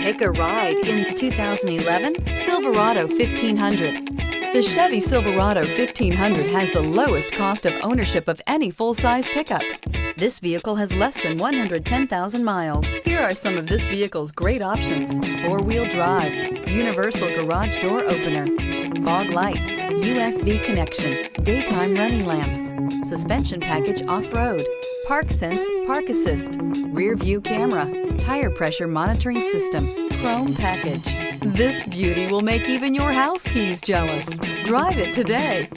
Take a ride in the 2011 Silverado 1500. The Chevy Silverado 1500 has the lowest cost of ownership of any full-size pickup. This vehicle has less than 110,000 miles. Here are some of this vehicle's great options: four-wheel drive, universal garage door opener, fog lights, USB connection, daytime running lamps, suspension package off-road, park sense park assist, rear view camera, tire pressure monitoring system, chrome package. This beauty will make even your house keys jealous. Drive it today.